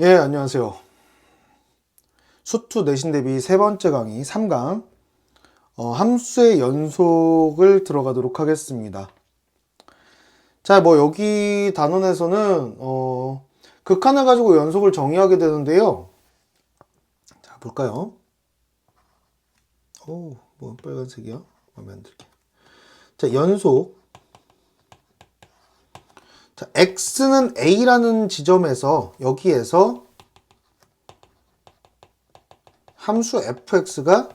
예, 안녕하세요. 수투 내신 대비 세 번째 강의 3강 함수의 연속을 들어가도록 하겠습니다. 자, 여기 단원에서는 극한을 가지고 연속을 정의하게 되는데요. 자, 볼까요? 빨간색이야? 마음에 안 들게. 자, 연속. 자, x는 a라는 지점에서 여기에서 함수 fx가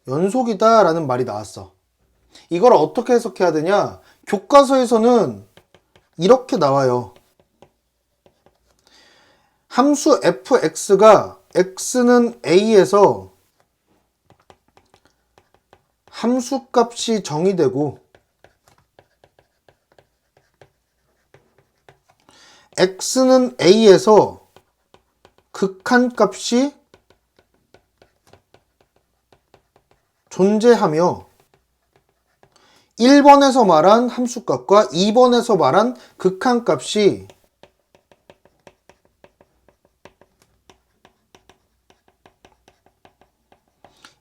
연속이다 라는 말이 나왔어. 이걸 어떻게 해석해야 되냐? 교과서에서는 이렇게 나와요. 함수 fx가 x는 a에서 함수값이 정의되고 x는 a에서 극한값이 존재하며 1번에서 말한 함수값과 2번에서 말한 극한값이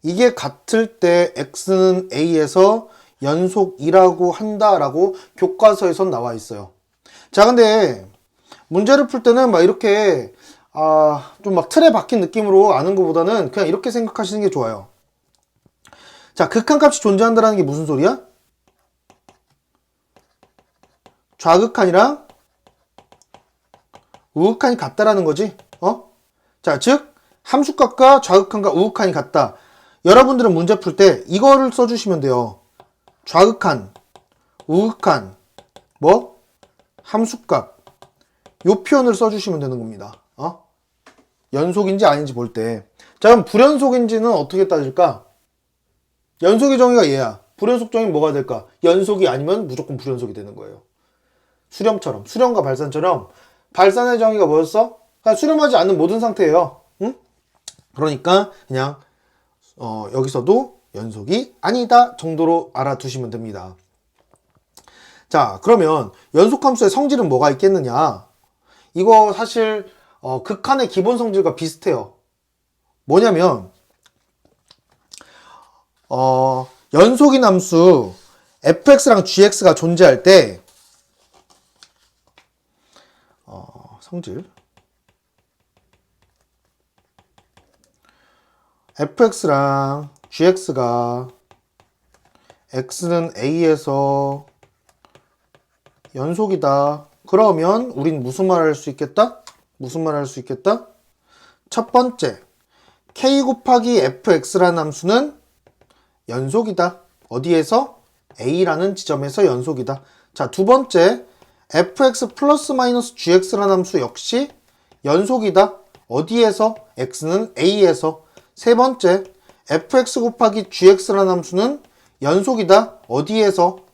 이게 같을 때 x는 a에서 연속이라고 한다라고 교과서에선 나와 있어요. 자, 근데 문제를 풀 때는 이렇게 좀 틀에 박힌 느낌으로 아는 것보다는 그냥 이렇게 생각하시는 게 좋아요. 자, 극한값이 존재한다는 게 무슨 소리야? 좌극한이랑 우극한이 같다라는 거지. 자, 즉 함수값과 좌극한과 우극한이 같다. 여러분들은 문제 풀 때 이거를 써주시면 돼요. 좌극한, 우극한, 함수값. 요 표현을 써주시면 되는 겁니다. 연속인지 아닌지 볼 때. 자, 그럼 불연속인지는 어떻게 따질까? 연속의 정의가 얘야. 불연속 정의는 뭐가 될까? 연속이 아니면 무조건 불연속이 되는 거예요. 수렴처럼, 수렴과 발산처럼 발산의 정의가 뭐였어? 그냥 수렴하지 않는 모든 상태예요. 응? 그러니까 그냥 여기서도 연속이 아니다 정도로 알아두시면 됩니다. 자, 그러면 연속함수의 성질은 뭐가 있겠느냐? 이거 사실 극한의 기본 성질과 비슷해요. 뭐냐면 연속인 함수 fx랑 gx가 존재할 때 성질 fx랑 gx가 x는 a에서 연속이다. 그러면 우린 무슨 말 할 수 있겠다? 무슨 말 할 수 있겠다? 첫 번째, k 곱하기 fx라는 함수는 연속이다. 어디에서? a라는 지점에서 연속이다. 자, 두 번째, fx 플러스 마이너스 gx라는 함수 역시 연속이다. 어디에서? x는 a에서. 세 번째, fx 곱하기 gx라는 함수는 연속이다. 어디에서?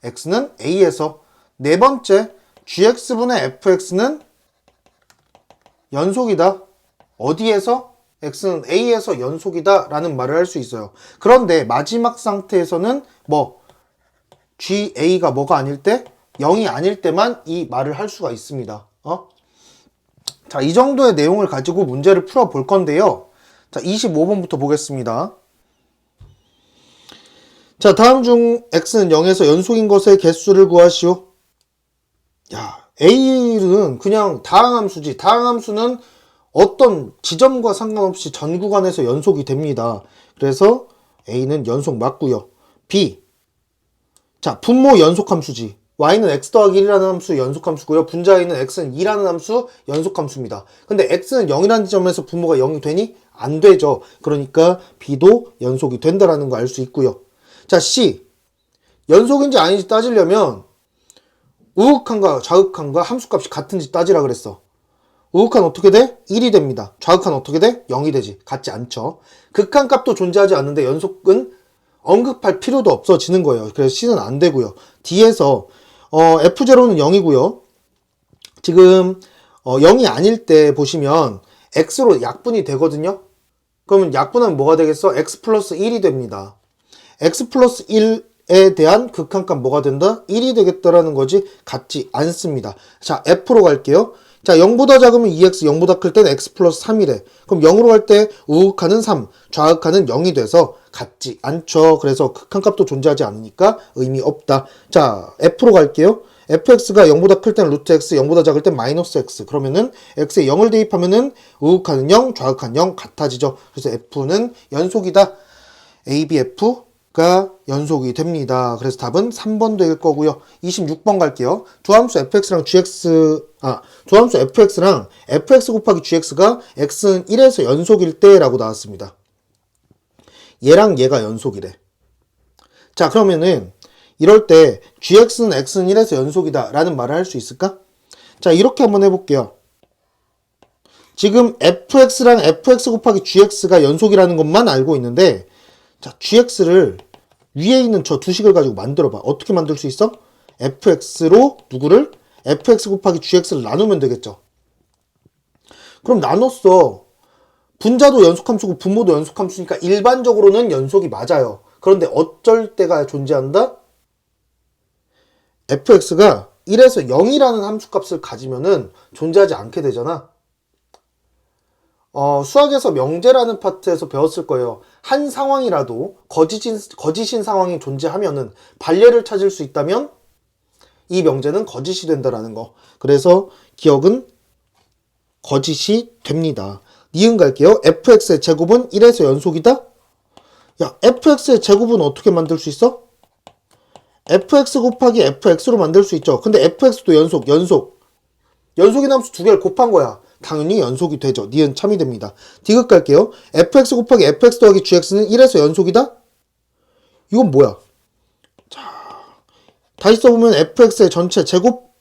x는 a에서. 네 번째, gx분의 fx는 연속이다. 어디에서? x는 a에서 연속이다 라는 말을 할 수 있어요. 그런데 마지막 상태에서는 ga가 뭐가 아닐 때? 0이 아닐 때만 이 말을 할 수가 있습니다. 자, 이 정도의 내용을 가지고 문제를 풀어 볼 건데요. 자, 25번부터 보겠습니다. 자, 다음 중 x는 0에서 연속인 것의 개수를 구하시오. 야, a는 그냥 다항함수지. 다항함수는 어떤 지점과 상관없이 전 구간에서 연속이 됩니다. 그래서 a는 연속 맞고요. b, 자, 분모 연속함수지. y는 x 더하기 1이라는 함수 연속함수고요. 분자 a는 x는 2라는 함수 연속함수입니다. 근데 x는 0이라는 지점에서 분모가 0이 되니? 안 되죠. 그러니까 b도 연속이 된다라는 거 알 수 있고요. 자, c, 연속인지 아닌지 따지려면 우극한과 좌극한과 함수값이 같은지 따지라 그랬어. 우극한 어떻게 돼? 1이 됩니다. 좌극한 어떻게 돼? 0이 되지. 같지 않죠. 극한값도 존재하지 않는데 연속은 언급할 필요도 없어지는 거예요. 그래서 C는 안 되고요. D에서 F0는 0이고요. 지금 0이 아닐 때 보시면 X로 약분이 되거든요. 그러면 약분하면 뭐가 되겠어? X 플러스 1이 됩니다. X 플러스 1에 대한 극한값 뭐가 된다? 1이 되겠다라는 거지. 같지 않습니다. 자, F로 갈게요. 자, 0보다 작으면 2x, 0보다 클 때는 x 플러스 3이래. 그럼 0으로 갈 때 우극한은 3, 좌극한은 0이 돼서 같지 않죠. 그래서 극한값도 존재하지 않으니까 의미 없다. 자, f로 갈게요. fx가 0보다 클 때는 루트 x, 0보다 작을 땐 마이너스 x. 그러면은 x에 0을 대입하면은 우극한은 0, 좌극한 0 같아지죠. 그래서 f는 연속이다. ABF가 연속이 됩니다. 그래서 답은 3번 될 거고요. 26번 갈게요. 두함수 fx랑 두함수 fx랑 fx 곱하기 gx가 x는 1에서 연속일 때라고 나왔습니다. 얘랑 얘가 연속이래. 자, 그러면은 이럴 때 gx는 x는 1에서 연속이다 라는 말을 할 수 있을까? 자, 이렇게 한번 해볼게요. 지금 fx랑 fx 곱하기 gx가 연속이라는 것만 알고 있는데, 자, gx를 위에 있는 저 두 식을 가지고 만들어봐. 어떻게 만들 수 있어? fx로 누구를? fx 곱하기 gx를 나누면 되겠죠. 그럼 나눴어. 분자도 연속함수고 분모도 연속함수니까 일반적으로는 연속이 맞아요. 그런데 어쩔 때가 존재한다? fx가 1에서 0이라는 함수값을 가지면은 존재하지 않게 되잖아. 수학에서 명제라는 파트에서 배웠을 거예요. 한 상황이라도 거짓인 상황이 존재하면은 반례를 찾을 수 있다면 이 명제는 거짓이 된다라는 거. 그래서 기억은 거짓이 됩니다. 니은 갈게요. fx의 제곱은 1에서 연속이다? 야, fx의 제곱은 어떻게 만들 수 있어? fx 곱하기 fx로 만들 수 있죠. 근데 fx도 연속인 함수 두 개를 곱한 거야. 당연히 연속이 되죠. 니은 참이 됩니다. 디귿 갈게요. fx 곱하기 fx 더하기 gx는 1에서 연속이다? 이건 뭐야? 자, 다시 써보면 fx의 전체 제곱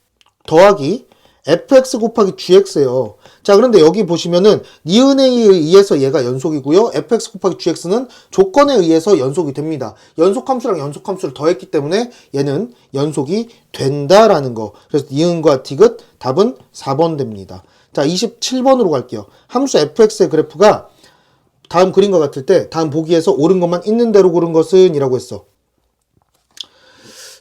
더하기 fx 곱하기 gx예요. 자, 그런데 여기 보시면은 니은에 의해서 얘가 연속이고요. fx 곱하기 gx는 조건에 의해서 연속이 됩니다. 연속함수랑 연속함수를 더했기 때문에 얘는 연속이 된다라는 거. 그래서 니은과 디귿 답은 4번 됩니다. 자, 27번으로 갈게요. 함수 fx의 그래프가 다음 그림과 같을 때 다음 보기에서 옳은 것만 있는 대로 고른 것은 이라고 했어.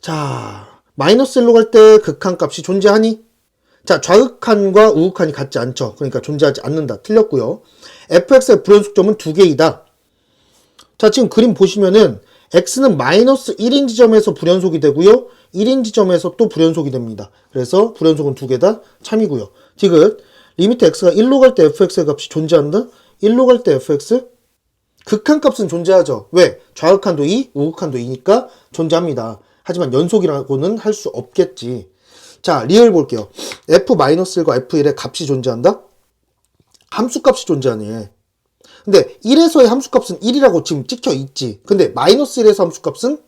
자, 마이너스 1로 갈 때 극한값이 존재하니? 자, 좌극한과 우극한이 같지 않죠. 그러니까 존재하지 않는다. 틀렸고요. fx의 불연속점은 두 개이다. 자, 지금 그림 보시면은 x는 마이너스 1인 지점에서 불연속이 되고요. 1인 지점에서 또 불연속이 됩니다. 그래서 불연속은 두 개다. 참이고요. 디귿 리미트 x가 1로 갈 때 fx의 값이 존재한다? 1로 갈 때 fx? 극한값은 존재하죠. 왜? 좌극한도 2, 우극한도 2니까 존재합니다. 하지만 연속이라고는 할 수 없겠지. 자, 리을 볼게요. f-1과 f1의 값이 존재한다? 함수값이 존재하네. 근데 1에서의 함수값은 1이라고 지금 찍혀 있지. 근데 마이너스 1에서 함수값은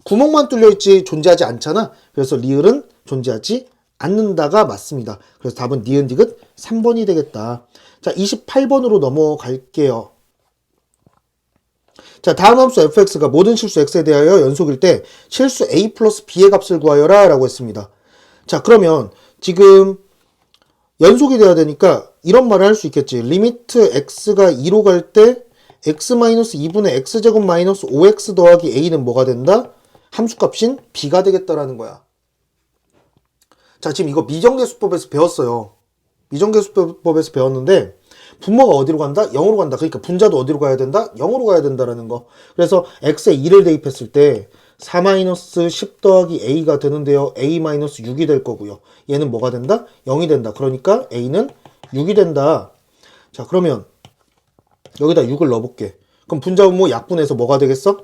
구멍만 뚫려 있지 존재하지 않잖아. 그래서 리을은 존재하지 않는다가 맞습니다. 그래서 답은 니은 디귿 3번이 되겠다. 자, 28번으로 넘어갈게요. 자, 다음 함수 fx가 모든 실수 x에 대하여 연속일 때 실수 a 플러스 b의 값을 구하여라 라고 했습니다. 자, 그러면 지금 연속이 돼야 되니까 이런 말을 할 수 있겠지. 리미트 x가 2로 갈 때 x-2분의 x제곱 마이너스 5x 더하기 a는 뭐가 된다? 함수값인 b가 되겠다라는 거야. 자, 지금 이거 미정계수법에서 배웠어요. 미정계수법에서 배웠는데 분모가 어디로 간다? 0으로 간다. 그러니까 분자도 어디로 가야 된다? 0으로 가야 된다라는 거. 그래서 x에 2를 대입했을 때 4-10 더하기 a가 되는데요. a-6이 될 거고요. 얘는 뭐가 된다? 0이 된다. 그러니까 a는 6이 된다. 자, 그러면 여기다 6을 넣어볼게. 그럼 분자 분모 약분해서 뭐가 되겠어?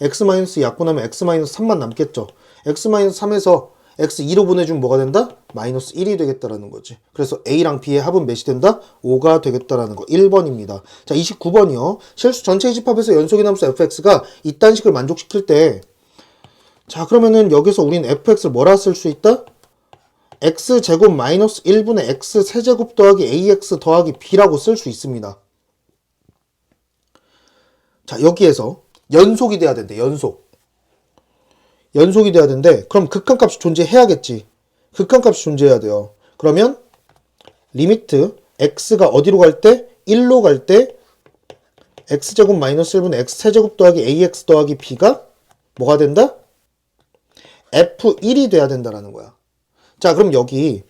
x- 약분하면 x-3만 남겠죠. x-3에서 x2로 보내주면 뭐가 된다? 마이너스 1이 되겠다라는 거지. 그래서 a랑 b의 합은 몇이 된다? 5가 되겠다라는 거. 1번입니다. 자, 29번이요. 실수 전체 집합에서 연속인 함수 fx가 이딴 식을 만족시킬 때, 자, 그러면은 여기서 우린 fx를 뭐라 쓸 수 있다? x제곱 마이너스 1분의 x 세제곱 더하기 ax 더하기 b라고 쓸 수 있습니다. 자, 여기에서 연속이 돼야 된대. 연속이 돼야 되는데, 그럼 극한값이 존재해야겠지. 극한값이 존재해야 돼요. 그러면 리미트 x가 어디로 갈 때? 1로 갈 때 x제곱 마이너스 1분의 x세제곱 더하기 ax 더하기 b가 뭐가 된다? f1이 돼야 된다라는 거야. 자, 그럼 여기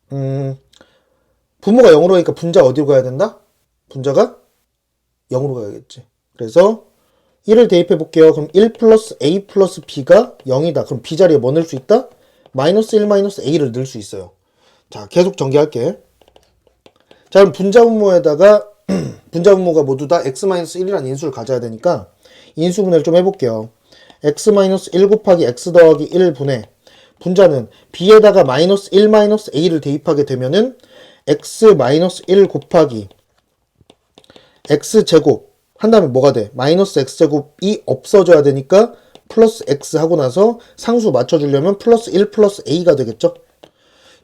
분모가 0으로 하니까 분자 어디로 가야 된다? 분자가 0으로 가야겠지. 그래서 1을 대입해 볼게요. 그럼 1 플러스 a 플러스 b가 0이다. 그럼 b 자리에 뭐 넣을 수 있다? 마이너스 1 마이너스 a를 넣을 수 있어요. 자, 계속 전개할게. 자, 그럼 분자 분모에다가 분자 분모가 모두 다 x-1이라는 인수를 가져야 되니까 인수분해를 좀 해볼게요. x-1 곱하기 x 더하기 1분의 분자는 b에다가 마이너스 1 마이너스 a를 대입하게 되면은 x-1 곱하기 x제곱 한 다음에 뭐가 돼? 마이너스 x제곱이 없어져야 되니까 플러스 x 하고 나서 상수 맞춰주려면 플러스 1 플러스 a가 되겠죠?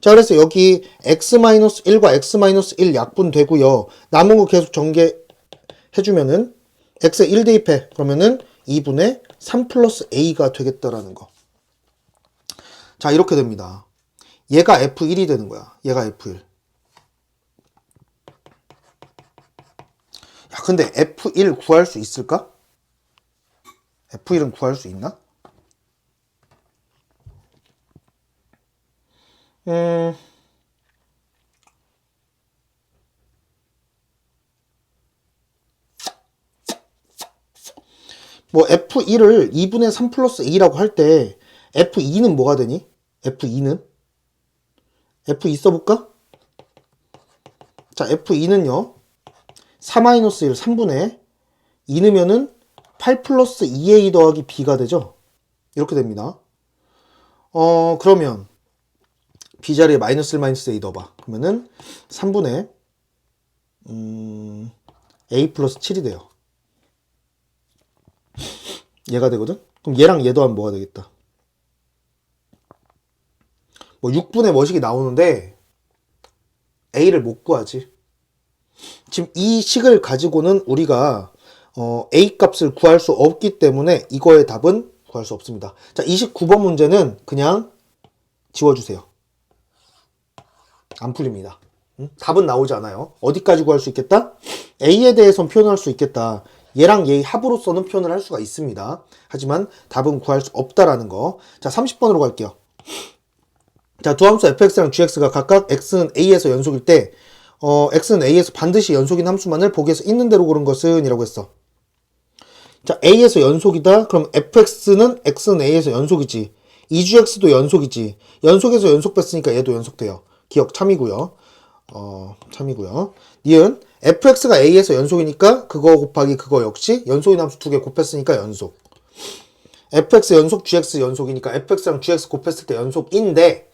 자, 그래서 여기 x-1과 x-1 약분되고요. 남은 거 계속 전개해주면은 x에 1 대입해. 그러면은 2분의 3 플러스 a가 되겠다라는 거. 자, 이렇게 됩니다. 얘가 f1이 되는 거야. 얘가 f1. 야, 근데 f1 구할 수 있을까? f1은 구할 수 있나? 뭐 f1을 2분의 3 플러스 a라고 할 때 f2는 뭐가 되니? f2는? f2 써볼까? 자, f2는요 4-1, 3분의 2 넣으면은 8 플러스 2a 더하기 b가 되죠? 이렇게 됩니다. 그러면 b 자리에 마이너스 1 마이너스 a 넣어봐. 그러면은 3분의 a 플러스 7이 돼요. 얘가 되거든? 그럼 얘랑 얘도 하면 뭐가 되겠다? 뭐 6분의 뭐식이 나오는데 a를 못 구하지. 지금 이 식을 가지고는 우리가 a 값을 구할 수 없기 때문에 이거의 답은 구할 수 없습니다. 자, 29번 문제는 그냥 지워주세요. 안 풀립니다. 답은 나오지 않아요. 어디까지 구할 수 있겠다? a에 대해서는 표현할 수 있겠다. 얘랑 얘의 합으로서는 표현을 할 수가 있습니다. 하지만 답은 구할 수 없다라는 거. 자, 30번으로 갈게요. 자, 두 함수 fx랑 gx가 각각 x는 a에서 연속일 때 x는 a에서 반드시 연속인 함수만을 보기에서 있는 대로 고른 것은 이라고 했어. 자, a에서 연속이다. 그럼 fx는 x는 a에서 연속이지. 2gx도 연속이지. 연속에서 연속 뺐으니까 얘도 연속돼요. 기억 참이고요. 참이고요. 니은 fx가 a에서 연속이니까 그거 곱하기 그거 역시 연속인 함수 두 개 곱했으니까 연속. fx 연속, gx 연속이니까 fx랑 gx 곱했을 때 연속인데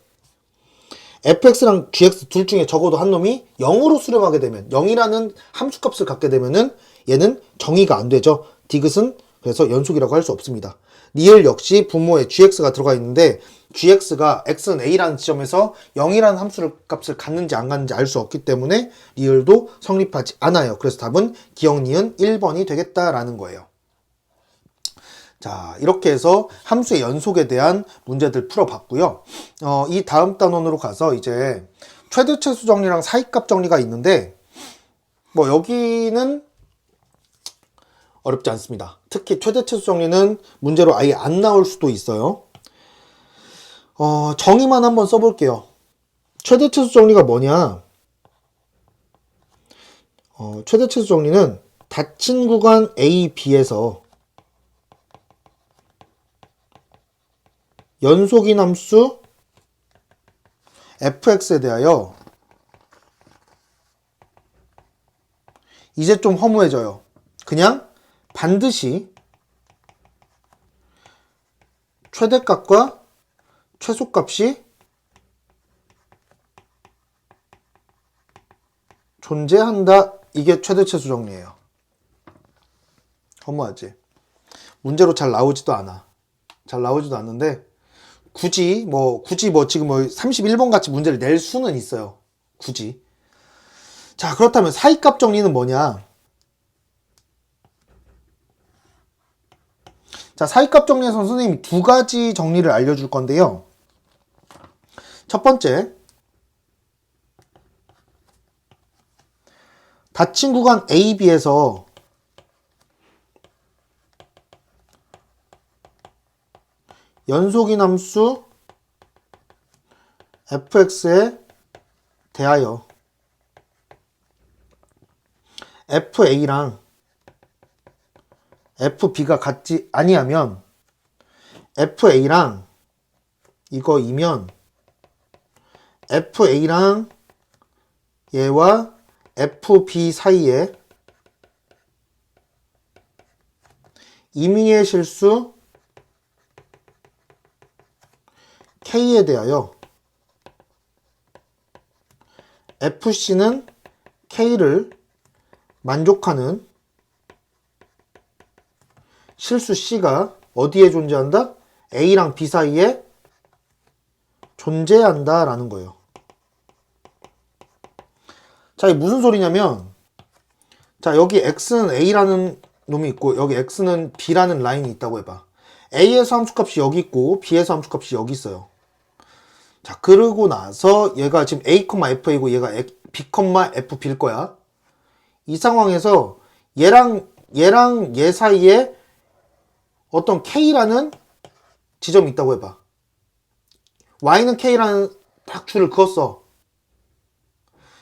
fx랑 gx 둘 중에 적어도 한 놈이 0으로 수렴하게 되면 0이라는 함수값을 갖게 되면은 얘는 정의가 안 되죠. 디귿은 그래서 연속이라고 할 수 없습니다. 리을 역시 분모에 gx가 들어가 있는데 gx가 x는 a라는 지점에서 0이라는 함수를 값을 갖는지 안 갖는지 알 수 없기 때문에 리을도 성립하지 않아요. 그래서 답은 기억 니은 1번이 되겠다라는 거예요. 자, 이렇게 해서 함수의 연속에 대한 문제들 풀어봤고요. 이 다음 단원으로 가서 이제 최대최소 정리랑 사이값 정리가 있는데 뭐 여기는 어렵지 않습니다. 특히 최대최소 정리는 문제로 아예 안 나올 수도 있어요. 정의만 한번 써볼게요. 최대최소 정리가 뭐냐? 최대최소 정리는 닫힌 구간 A, B에서 연속인 함수 fx에 대하여 이제 좀 허무해져요. 그냥 반드시 최대값과 최소값이 존재한다. 이게 최대최소 정리예요. 허무하지? 문제로 잘 나오지도 않아. 잘 나오지도 않는데 굳이 뭐 지금 뭐 31번 같이 문제를 낼 수는 있어요. 굳이. 자, 그렇다면 사이값 정리는 뭐냐? 자, 사이값 정리에서 선생님이 두 가지 정리를 알려줄 건데요. 첫 번째, 닫힌 구간 A, B에서 연속인 함수 fx의 대하여 FA랑 FB가 같지 아니하면 FA랑 이거이면 FA랑 얘와 FB 사이에 임의의 실수 K에 대하여 FC는 K를 만족하는 실수 C가 어디에 존재한다? A랑 B 사이에 존재한다 라는 거예요. 자, 이게 무슨 소리냐면, 자, 여기 X는 A라는 놈이 있고 여기 X는 B라는 라인이 있다고 해봐. A에서 함수값이 여기 있고 B에서 함수값이 여기 있어요. 자, 그러고 나서 얘가 지금 A, FA고 얘가 B, FB일 거야. 이 상황에서 얘랑 얘 사이에 어떤 K라는 지점이 있다고 해봐. Y는 K라는 딱 줄을 그었어.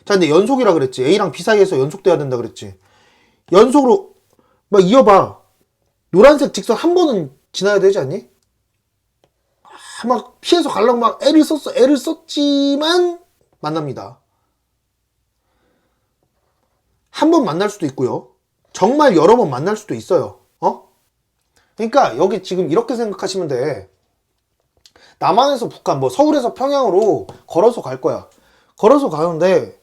자, 근데 연속이라 그랬지. A랑 B 사이에서 연속돼야 된다 그랬지. 연속으로 막 이어봐. 노란색 직선 한 번은 지나야 되지 않니? 막 피해서 가려고 막 애를 썼지만 만납니다. 한 번 만날 수도 있고요. 정말 여러 번 만날 수도 있어요. 그러니까 여기 지금 이렇게 생각하시면 돼. 남한에서 북한, 뭐 서울에서 평양으로 걸어서 갈 거야. 걸어서 가는데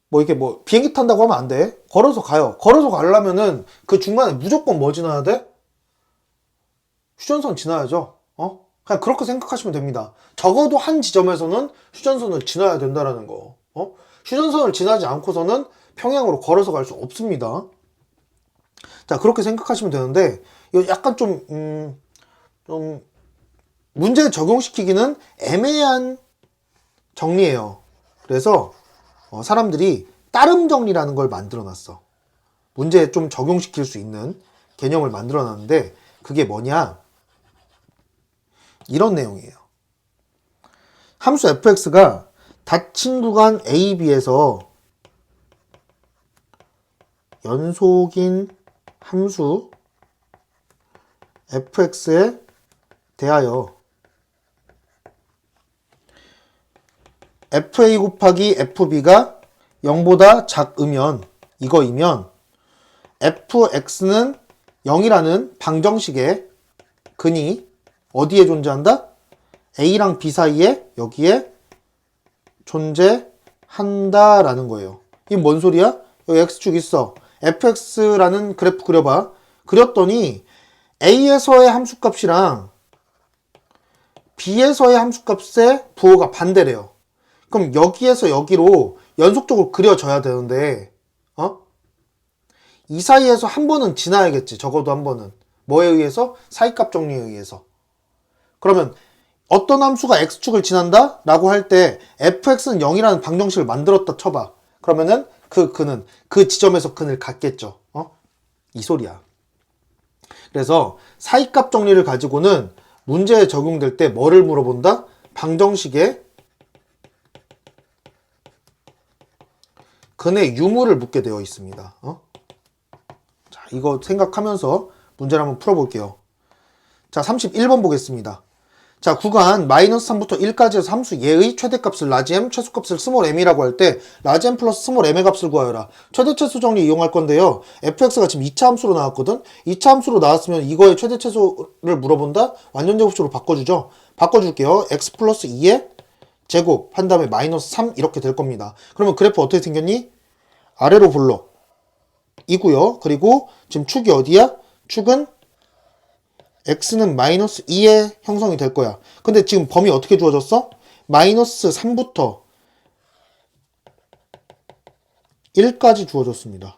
뭐 이렇게 뭐 비행기 탄다고 하면 안 돼. 걸어서 가요. 걸어서 가려면은 그 중간에 무조건 뭐 지나야 돼? 휴전선 지나야죠. 그냥 그렇게 생각하시면 됩니다. 적어도 한 지점에서는 휴전선을 지나야 된다라는 거. 휴전선을 지나지 않고서는 평양으로 걸어서 갈 수 없습니다. 자, 그렇게 생각하시면 되는데 이거 약간 좀 문제에 적용시키기는 애매한 정리예요. 그래서 사람들이 따름 정리라는 걸 만들어 놨어. 문제에 좀 적용시킬 수 있는 개념을 만들어 놨는데 그게 뭐냐? 이런 내용이에요. 함수 fx가 닫힌 구간 a, b에서 연속인 함수 fx에 대하여 fa 곱하기 fb가 0보다 작으면 이거이면 fx는 0이라는 방정식의 근이 어디에 존재한다? A랑 B 사이에 여기에 존재한다라는 거예요. 이게 뭔 소리야? 여기 X축 있어. fx라는 그래프 그려봐. 그렸더니 A에서의 함수값이랑 B에서의 함수값의 부호가 반대래요. 그럼 여기에서 여기로 연속적으로 그려져야 되는데 이 사이에서 한 번은 지나야겠지. 적어도 한 번은. 뭐에 의해서? 사이값 정리에 의해서. 그러면 어떤 함수가 x축을 지난다? 라고 할 때 fx는 0이라는 방정식을 만들었다 쳐봐. 그러면은 그 근은 그 지점에서 근을 갖겠죠. 이 소리야. 그래서 사이값 정리를 가지고는 문제에 적용될 때 뭐를 물어본다? 방정식의 근의 유무를 묻게 되어 있습니다. 자, 이거 생각하면서 문제를 한번 풀어볼게요. 자, 31번 보겠습니다. 자, 구간 -3부터 1까지 해서 함수 예의 최대값을 라지 m, 최소값을 스몰 m이라고 할 때 라지 m 플러스 스몰 m의 값을 구하여라. 최대 최소 정리 이용할 건데요. fx가 지금 2차 함수로 나왔거든? 2차 함수로 나왔으면 이거의 최대 최소를 물어본다? 완전 제곱식으로 바꿔주죠? 바꿔줄게요. x 플러스 2의 제곱 한 다음에 -3 이렇게 될 겁니다. 그러면 그래프 어떻게 생겼니? 아래로 블록 이고요. 그리고 지금 축이 어디야? 축은 x는 -2에 형성이 될 거야. 근데 지금 범위 어떻게 주어졌어? -3부터 1까지 주어졌습니다.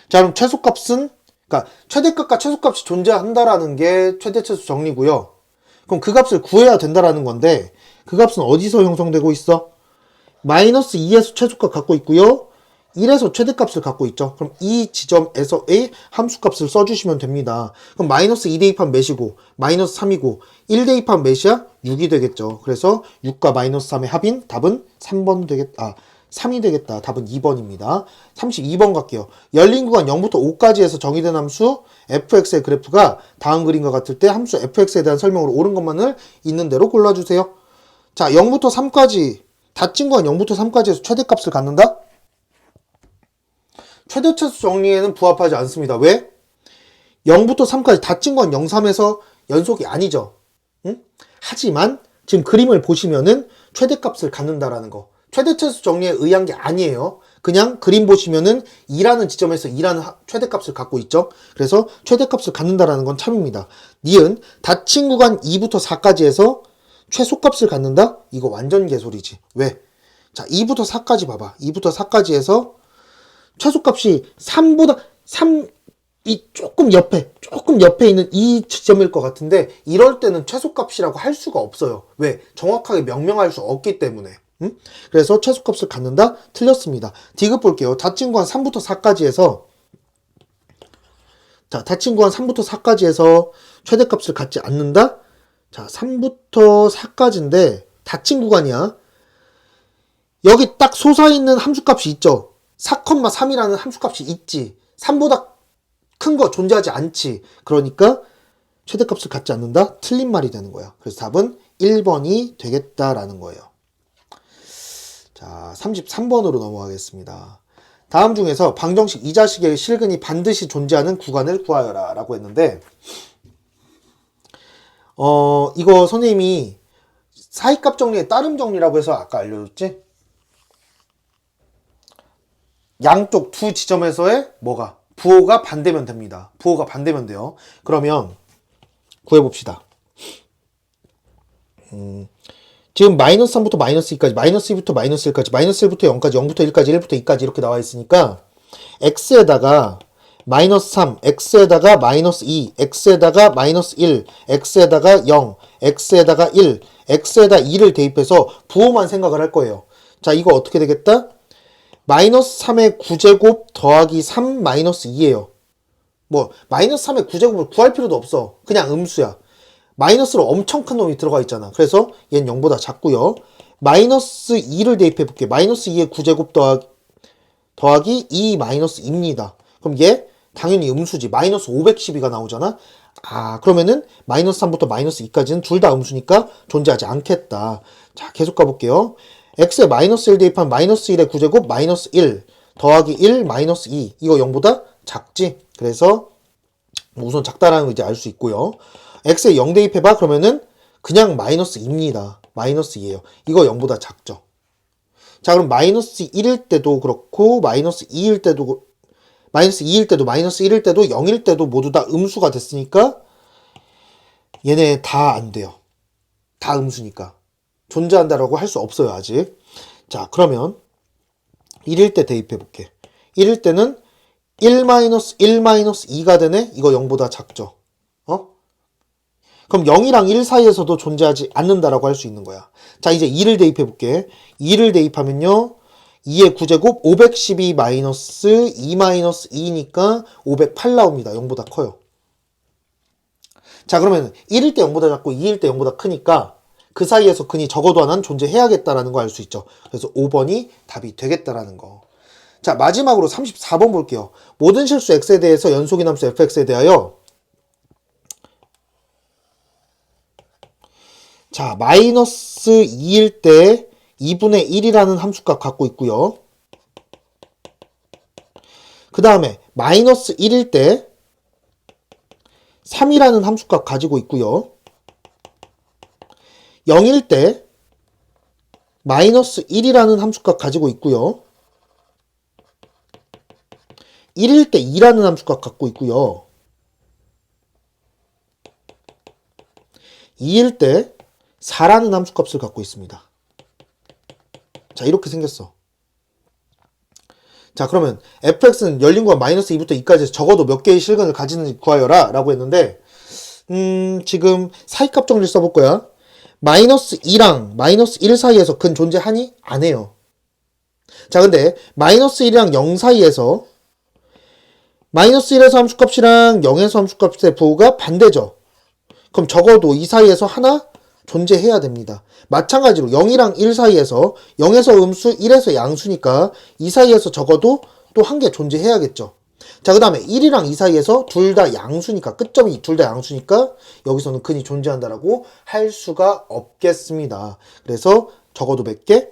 자, 그럼 최소값은, 그러니까 최대값과 최소값이 존재한다라는 게 최대 최소 정리고요. 그럼 그 값을 구해야 된다라는 건데 그 값은 어디서 형성되고 있어? -2에서 최소값 갖고 있고요. 1에서 최대값을 갖고 있죠. 그럼 이 지점에서의 함수값을 써주시면 됩니다. 그럼 마이너스 2 대입하면 몇이고 마이너스 3이고 1 대입하면 몇이야? 6이 되겠죠. 그래서 6과 마이너스 3의 합인 답은 3번 되겠다. 3이 되겠다. 답은 2번입니다. 32번 갈게요. 열린 구간 0부터 5까지 해서 정의된 함수 fx의 그래프가 다음 그림과 같을 때 함수 fx에 대한 설명으로 옳은 것만을 있는 대로 골라주세요. 자, 0부터 3까지 닫힌 구간 0부터 3까지 해서 최대값을 갖는다? 최대차수 정리에는 부합하지 않습니다. 왜? 0부터 3까지 닫힌 건 0, 3에서 연속이 아니죠. 응? 하지만 지금 그림을 보시면은 최대값을 갖는다라는 거. 최대차수 정리에 의한 게 아니에요. 그냥 그림 보시면은 2라는 지점에서 2라는 최대값을 갖고 있죠. 그래서 최대값을 갖는다라는 건 참입니다. 니은 닫힌 구간 2부터 4까지 해서 최소값을 갖는다? 이거 완전 개소리지. 왜? 자, 2부터 4까지 봐봐. 2부터 4까지 해서 최소값이 3이 조금 옆에 있는 이 지점일 것 같은데 이럴 때는 최소값이라고 할 수가 없어요. 왜? 정확하게 명명할 수 없기 때문에. 응? 그래서 최소값을 갖는다? 틀렸습니다. 디귿 볼게요. 닫힌 구간 3부터 4까지 해서 자, 닫힌 구간 3부터 4까지 해서 최대값을 갖지 않는다? 자, 3부터 4까지인데 닫힌 구간이야. 여기 딱 솟아있는 함수값이 있죠. 4,3이라는 함수값이 있지. 3보다 큰 거 존재하지 않지. 그러니까 최대값을 갖지 않는다? 틀린 말이 되는 거야. 그래서 답은 1번이 되겠다라는 거예요. 자, 33번으로 넘어가겠습니다. 다음 중에서 방정식 이자식의 실근이 반드시 존재하는 구간을 구하여라 라고 했는데 이거 선생님이 사이값 정리의 따름 정리라고 해서 아까 알려줬지? 양쪽 두 지점에서의 뭐가? 부호가 반대면 됩니다. 부호가 반대면 돼요. 그러면 구해봅시다. 지금 마이너스 3부터 마이너스 2까지, 마이너스 2부터 마이너스 1까지, 마이너스 1부터 0까지, 0부터 1까지, 1부터 2까지 이렇게 나와 있으니까 x에다가 마이너스 3, x에다가 마이너스 2, x에다가 마이너스 1, x에다가 0, x에다가 1, x에다 2를 대입해서 부호만 생각을 할 거예요. 자, 이거 어떻게 되겠다? 마이너스 3의 9제곱 더하기 3 마이너스 2예요. 뭐 마이너스 3의 9제곱을 구할 필요도 없어. 그냥 음수야. 마이너스로 엄청 큰 놈이 들어가 있잖아. 그래서 얘는 0보다 작고요. 마이너스 2를 대입해 볼게. 마이너스 2의 9제곱 더하기 2 마이너스 2입니다. 그럼 얘 당연히 음수지. 마이너스 512가 나오잖아. 아, 그러면은 마이너스 3부터 마이너스 2까지는 둘 다 음수니까 존재하지 않겠다. 자, 계속 가볼게요. x에 마이너스 1 대입하면 마이너스 1의 9제곱 마이너스 1 더하기 1 마이너스 2 이거 0보다 작지? 그래서 우선 작다라는 거 이제 알 수 있고요. x에 0 대입해봐 그러면은 그냥 마이너스 2입니다. 마이너스 2예요. 이거 0보다 작죠. 자, 그럼 마이너스 1일 때도 그렇고 마이너스 2일 때도 마이너스 2일 때도 마이너스 1일 때도 0일 때도 모두 다 음수가 됐으니까 얘네 다 안 돼요. 다 음수니까. 존재한다라고 할 수 없어요, 아직. 자, 그러면 1일 때 대입해 볼게. 1일 때는 1-2가 되네? 이거 0보다 작죠. 그럼 0이랑 1 사이에서도 존재하지 않는다라고 할 수 있는 거야. 자, 이제 2를 대입해 볼게. 2를 대입하면요. 2의 9제곱 512 마이너스 2 마이너스 2니까 508 나옵니다. 0보다 커요. 자, 그러면 1일 때 0보다 작고 2일 때 0보다 크니까 그 사이에서 근이 적어도 하나는 존재해야겠다라는 거 알 수 있죠. 그래서 5번이 답이 되겠다라는 거. 자, 마지막으로 34번 볼게요. 모든 실수 x에 대해서 연속인 함수 fx에 대하여 자, 마이너스 2일 때 2분의 1이라는 함수값 갖고 있고요. 그 다음에 마이너스 1일 때 3이라는 함수값 가지고 있고요. 0일 때 마이너스 1이라는 함수값 가지고 있고요. 1일 때 2라는 함수값 갖고 있고요. 2일 때 4라는 함수값을 갖고 있습니다. 자, 이렇게 생겼어. 자, 그러면 fx는 열린 구간 마이너스 2부터 2까지 해서 적어도 몇 개의 실근을 가지는지 구하여라 라고 했는데 지금 사이값 정리를 써볼 거야. 마이너스 2랑 마이너스 1 사이에서 근 존재하니? 안 해요. 자, 근데 마이너스 1이랑 0 사이에서 마이너스 1에서 함수값이랑 0에서 함수값의 부호가 반대죠. 그럼 적어도 이 사이에서 하나 존재해야 됩니다. 마찬가지로 0이랑 1 사이에서 0에서 음수, 1에서 양수니까 이 사이에서 적어도 또 한 개 존재해야겠죠. 자, 그 다음에 1이랑 2 사이에서 둘 다 양수니까, 끝점이 둘 다 양수니까 여기서는 근이 존재한다라고 할 수가 없겠습니다. 그래서 적어도 몇 개?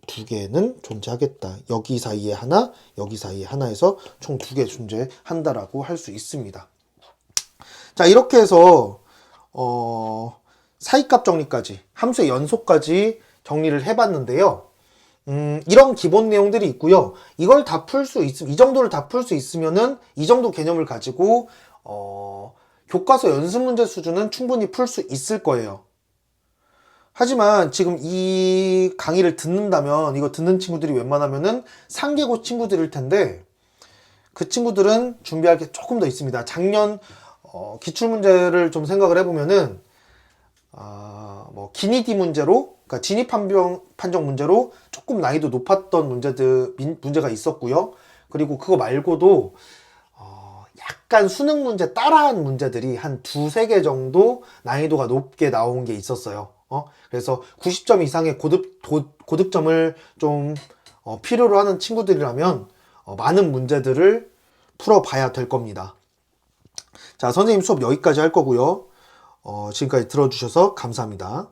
두 개는 존재하겠다. 여기 사이에 하나, 여기 사이에 하나에서 총 두 개 존재한다라고 할 수 있습니다. 자, 이렇게 해서 사이값 정리까지, 함수의 연속까지 정리를 해봤는데요. 이런 기본 내용들이 있고요. 이걸 다 풀 수 이 정도를 다 풀 수 있으면은 이 정도 개념을 가지고 교과서 연습 문제 수준은 충분히 풀 수 있을 거예요. 하지만 지금 이 강의를 듣는다면, 이거 듣는 친구들이 웬만하면은 상계고 친구들일 텐데, 그 친구들은 준비할 게 조금 더 있습니다. 작년 기출문제를 좀 생각을 해보면은 뭐 기니디 문제로, 그러니까 진입 판정 문제로 조금 난이도 높았던 문제가 있었고요. 그리고 그거 말고도 약간 수능 문제 따라한 문제들이 한 두세 개 정도 난이도가 높게 나온 게 있었어요. 그래서 90점 이상의 고득점을 좀 필요로 하는 친구들이라면 많은 문제들을 풀어봐야 될 겁니다. 자, 선생님 수업 여기까지 할 거고요. 지금까지 들어주셔서 감사합니다.